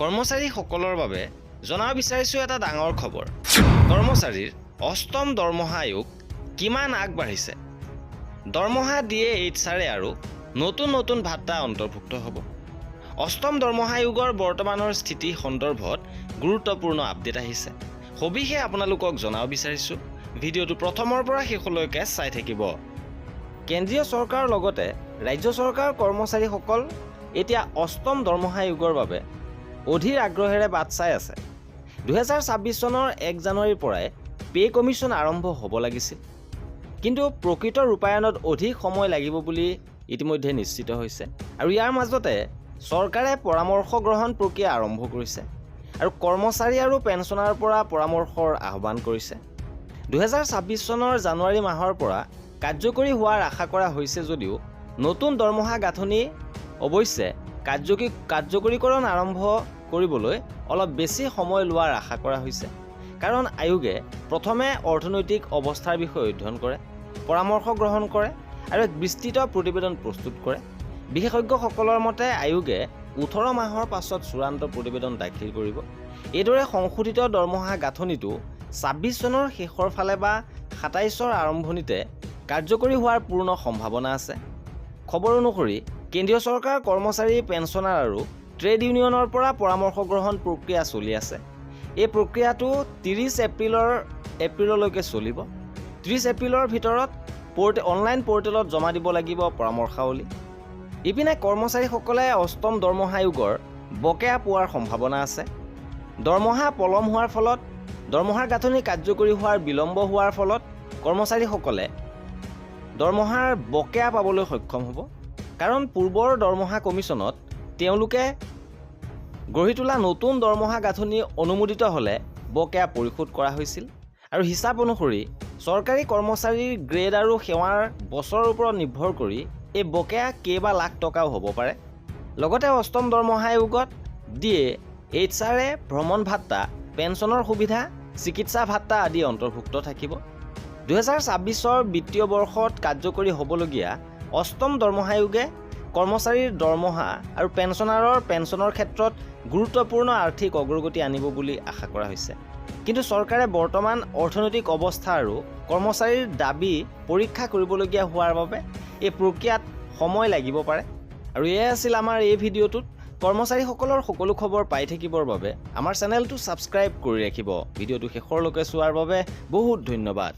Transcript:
কৰ্মচাৰীসকলৰ বাবে জনাব বিচাৰিছোঁ এটা ডাঙৰ খবৰ। কৰ্মচাৰীৰ অষ্টম দৰমহা আয়োগ কিমান আগবাঢ়িছে? দৰমহা দিয়ে HR আৰু নতুন ভাত্তা অন্তৰ্ভুক্ত হ'ব। অষ্টম দৰমহা আয়োগৰ বৰ্তমানৰ স্থিতি সন্দৰ্ভত গুৰুত্বপূৰ্ণ আপডেট আহিছে। সবিশেষ আপোনালোকক জনাব বিচাৰিছোঁ। ভিডিঅ'টো প্ৰথমৰ পৰা শেষলৈকে চাই থাকিব। কেন্দ্ৰীয় চৰকাৰৰ লগতে ৰাজ্য চৰকাৰৰ কৰ্মচাৰীসকল এতিয়া অষ্টম দৰমহা আয়োগৰ বাবে অধীৰ আগ্ৰহেৰে বাট চাই আছে। 2026 চনৰ 1 জানুৱাৰীৰ পৰাই পে কমিশ্যন আৰম্ভ হ'ব লাগিছিল, কিন্তু প্ৰকৃত ৰূপায়ণত অধিক সময় লাগিব বুলি ইতিমধ্যে নিশ্চিত হৈছে। আৰু ইয়াৰ মাজতে চৰকাৰে পৰামৰ্শ গ্ৰহণ প্ৰক্ৰিয়া আৰম্ভ কৰিছে আৰু কৰ্মচাৰী আৰু পেঞ্চনাৰৰ পৰা পৰামৰ্শৰ আহ্বান কৰিছে। 2026 চনৰ জানুৱাৰী মাহৰ পৰা কাৰ্যকৰী হোৱাৰ আশা কৰা হৈছে যদিও নতুন দৰমহা গাঁথনি অৱশ্যে কাৰ্যকৰীকৰণ আৰম্ভ কৰিবলৈ অলপ বেছি সময় লোৱাৰ আশা কৰা হৈছে। কাৰণ আয়োগে প্ৰথমে অৰ্থনৈতিক অৱস্থাৰ বিষয়ে অধ্যয়ন কৰে, পৰামৰ্শ গ্ৰহণ কৰে আৰু এক বিস্তৃত প্ৰতিবেদন প্ৰস্তুত কৰে। বিশেষজ্ঞসকলৰ মতে আয়োগে 18 মাহৰ পাছত চূড়ান্ত প্ৰতিবেদন দাখিল কৰিব। এইদৰে সংশোধিত দৰমহা গাঁথনিটো 26 চনৰ শেষৰ ফালে বা 27ৰ আৰম্ভণিতে কাৰ্যকৰী হোৱাৰ পূৰ্ণ সম্ভাৱনা আছে। খবৰ অনুসৰি কেন্দ্ৰীয় চৰকাৰৰ কৰ্মচাৰী, পেঞ্চনাৰ আৰু ট্ৰেড ইউনিয়নৰ পৰা পৰামৰ্শ গ্ৰহণ প্ৰক্ৰিয়া চলি আছে। এই প্ৰক্ৰিয়াটো 30 এপ্ৰিললৈকে চলিব। 30 এপ্ৰিলৰ ভিতৰত অনলাইন পৰ্টেলত জমা দিব লাগিব পৰামৰ্শাৱলী। ইপিনে কৰ্মচাৰীসকলে অষ্টম দৰমহা আয়োগৰ বকেয়া পোৱাৰ সম্ভাৱনা আছে। দৰমহা পলম হোৱাৰ ফলত, দৰমহাৰ গাঁথনি কাৰ্যকৰী হোৱাৰ বিলম্ব হোৱাৰ ফলত কৰ্মচাৰীসকলে দৰমহাৰ বকেয়া পাবলৈ সক্ষম হ'ব। কাৰণ পূৰ্বৰ দৰমহা কমিশ্যনত তেওঁলোকে গঢ়ি তোলা নতুন দৰমহা গাঁথনি অনুমোদিত হ'লে বকেয়া পৰিশোধ কৰা হৈছিল। আৰু হিচাপ অনুসৰি চৰকাৰী কৰ্মচাৰীৰ গ্ৰেড আৰু সেৱাৰ বছৰৰ ওপৰত নিৰ্ভৰ কৰি এই বকেয়া কেইবা লাখ টকাও হ'ব পাৰে। লগতে অষ্টম দৰমহা আয়োগত দিয়ে HR ভ্ৰমণ ভাত্তা, পেঞ্চনৰ সুবিধা, চিকিৎসা ভাত্তা আদি অন্তৰ্ভুক্ত থাকিব। 2026 বিত্তীয় বৰ্ষত কাৰ্যকৰী হ'বলগীয়া অষ্টম দৰমহা আয়োগে কৰ্মচাৰীৰ দৰমহা আৰু পেঞ্চনৰ ক্ষেত্ৰত গুৰুত্বপূৰ্ণ আৰ্থিক অগ্ৰগতি আনিব বুলি আশা কৰা হৈছে। কিন্তু চৰকাৰে বৰ্তমান অৰ্থনৈতিক অৱস্থা আৰু কৰ্মচাৰীৰ দাবী পৰীক্ষা কৰিবলগীয়া হোৱাৰ বাবে এই প্ৰক্ৰিয়াত সময় লাগিব পাৰে। আৰু এয়াই আছিল আমাৰ এই ভিডিঅ'টোত। কৰ্মচাৰীসকলৰ সকলো খবৰ পাই থাকিবৰ বাবে আমাৰ চেনেলটো ছাবস্ক্ৰাইব কৰি ৰাখিব। ভিডিঅ'টো শেষৰলৈকে চোৱাৰ বাবে বহুত ধন্যবাদ।